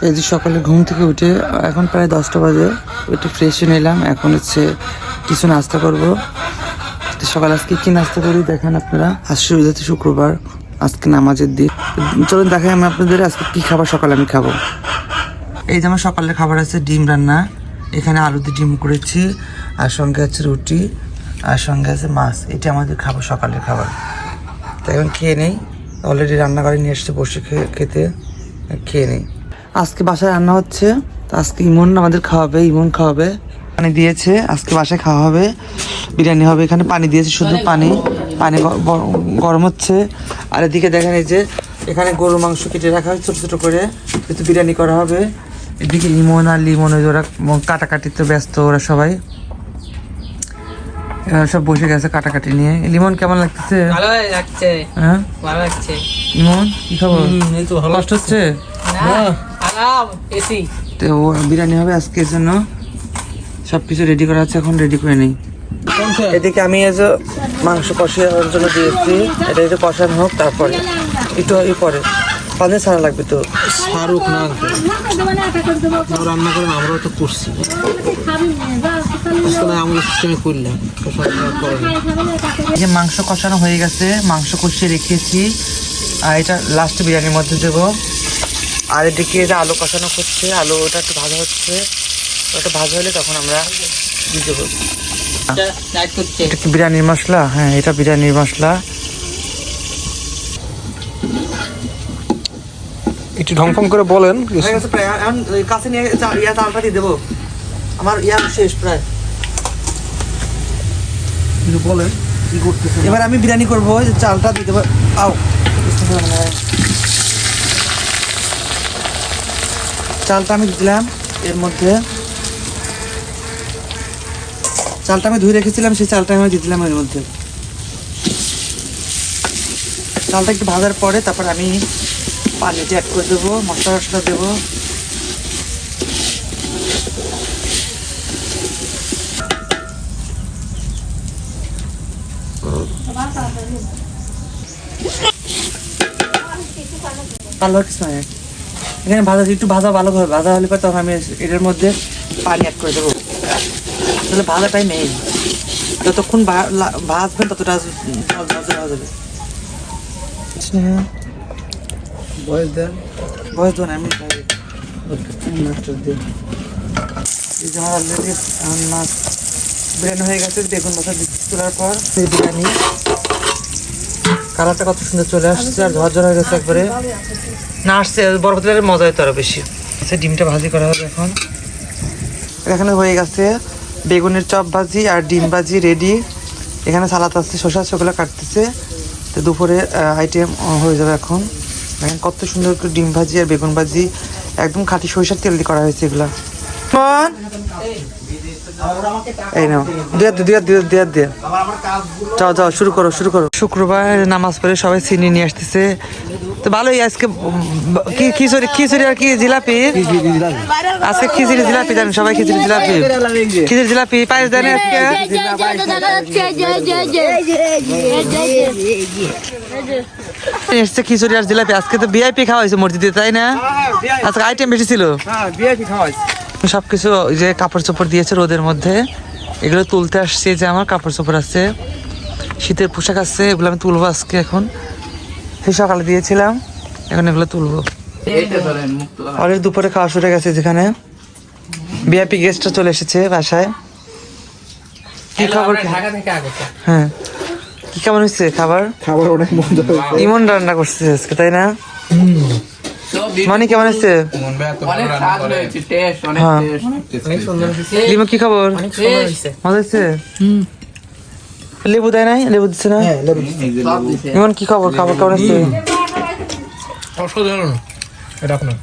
এই যে সকালে ঘুম থেকে উঠে এখন প্রায় 10টা বাজে, একটু ফ্রেশ হয়ে নিলাম। এখন হচ্ছে কিছু নাস্তা করব। সকালে আজকে কি নাস্তা করি দেখেন আপনারা। আজ সুবিধাতে শুক্রবার, আজকে নামাজের দিন। চলুন দেখাই আমি আপনাদের আজকে কি খাবার সকালে আমি খাবো। এই যে আমার সকালের খাবার আছে ডিম রান্না, এখানে আলু দিয়ে ডিম করেছি, আর সঙ্গে আছে রুটি, আর সঙ্গে আছে মাছ। এটা আমাদের খাবার, সকালের খাবার। তো এখন খেয়ে নেই, অলরেডি রান্না করে নিয়ে এসছে, বসে খেতে খেয়ে নেই। আজকে বাসায় রান্না হচ্ছে, তো আজকে ইমন আমাদের খাওয়াবে, ইমন খাওয়াবে। পানি দিয়েছে, আজকে বাসায় খাওয়া হবে, বিরিয়ানি হবে। এখানে পানি দিয়েছে, শুধু পানি পানি গরম হচ্ছে। আর এদিকে দেখেন এই যে এখানে গরুর মাংস কেটে রাখা হয় ছোটো ছোটো করে, কিন্তু বিরিয়ানি করা হবে। এদিকে ইমন আর লিমন ওরা কাটাকাটিতে ব্যস্ত, ওরা সবাই সব বসে গেছে কাটাকাটি নিয়ে। লিমন কেমন লাগতেছে? ভালো লাগছে। হ্যাঁ ভালো লাগছে। ইমন কি খবর? কষ্ট হচ্ছে? তো বিরিয়ানি হবে আজকের জন্য, সবকিছু রেডি করা আছে, এখন রেডি করে নেই। এদিকে আমি এই যে মাংস কষানোর জন্য দিয়েছি, এটা একটু কষানো হোক, তারপরে একটু পরে পানি ছাড়া লাগবে। তো শাহরুখ না রান্না করেন, আমরাও তো করছি, আমরা সিস্টেমে করলাম। এই যে মাংস কষানো হয়ে গেছে, মাংস কষিয়ে রেখেছি, আর এটা লাস্টে বিরিয়ানির মধ্যে দেবো। আর এদিকে যে আলু কষানো হচ্ছে, আলু ওটা একটু ভাজা হচ্ছে, ওটা ভাজা হলে তখন আমরা দিয়ে দেবো। এটা কি বিরিয়ানির মশলা? হ্যাঁ, এটা বিরিয়ানির মশলা। একটু ঢংফং করে বলেন। কাছে নিয়ে চালটা দিয়ে দেবো, আমার শেষ প্রায়। বলেন কি করতেছেন? এবার আমি বিরিয়ানি করবো, চালটা দিয়ে দেবো। আও, চালটা আমি দিলাম এর মধ্যে। চালটা আমি ধুয়ে রেখেছিলাম, সেই চালটা আমি দিয়ে দিলাম এর মধ্যে। চালটা একটু ভাজার পরে তারপর আমি পানিটা অ্যাড করে দেবো, মশলা দেবো। ভালো হচ্ছে না এখানে ভাজা, একটু ভাজা ভালোভাবে ভাজা হলে পরে তখন আমি এটার মধ্যে পানি অ্যাড করে দেবো। তাহলে ভাজাটাই মেইন, যতক্ষণ ভাজবেন ততটা ভাজা যাবে। বয়স দেন, বয়স দেন, আমি এই যে আমার অলরেডি মাছ বিরিয়ানি হয়ে গেছে। বেগুন ভাজা তোলার পর সেই বিরিয়ানি কালারটা কত সুন্দর চলে আসছে, আর ঝরঝর হয়ে গেছে একবারে। না আসছে বরফ দিলে মজা হতো আরো বেশি। ডিমটা ভাজি করা হবে এখন। এখানে হয়ে গেছে বেগুনের চপ ভাজি আর ডিম ভাজি রেডি। এখানে সালাদ আছে, শসা সেগুলো কাটতেছে। তো দুপুরে আইটেম হয়ে যাবে এখন। দেখেন কত সুন্দর করে ডিম ভাজি আর বেগুন ভাজি, একদম খাঁটি সরিষার তেল দিয়ে করা হয়েছে এগুলা। এই নাও দিয়ে যাও যাও, শুরু করো। শুক্রবার নামাজ পড়ে সবাই চিনি নিয়ে আসতেছে, তো ভালোই। আজকে কি খিচুড়ি আর কি জিলাপি, আজকে খিচুড়ি জিলাপি দেন সবাই, খিচুড়ি জিলাপি পায়েস দেন আজকে। এসছে খিচুড়ি আর জিলাপি। আজকে তো ভিআইপি খাওয়া হয়েছে মসজিদে, তাই না? আজকে আইটেম বেশি ছিল। সবকিছু যে কাপড় চোপড় দিয়েছে রোদের মধ্যে, এগুলো তুলতে আসছে। যে আমার কাপড় চোপড় আছে, শীতের পোশাক আছে, এগুলো আমি তুলবো আজকে। এখন সেই সকালে দিয়েছিলাম, এখন এগুলো তুলবো। অলরেডি দুপুরে খাওয়া শুরু গেছে, যেখানে ভিআইপি গেস্টরা চলে এসেছে বাসায়। কি খবর? হ্যাঁ, কি কেমন হয়েছে খাবার? খাবার অনেক মজা হয়েছে। ইমন রান্না করছে আজকে, তাই না? মানে কেমন হচ্ছে? লিমো কি খবর? মজা হচ্ছে? লেবু দেয় নাই? লেবু দিচ্ছে না? ইমন কি খবর? খাবার কেমন হচ্ছে? অসাধারণ। এটা আপনার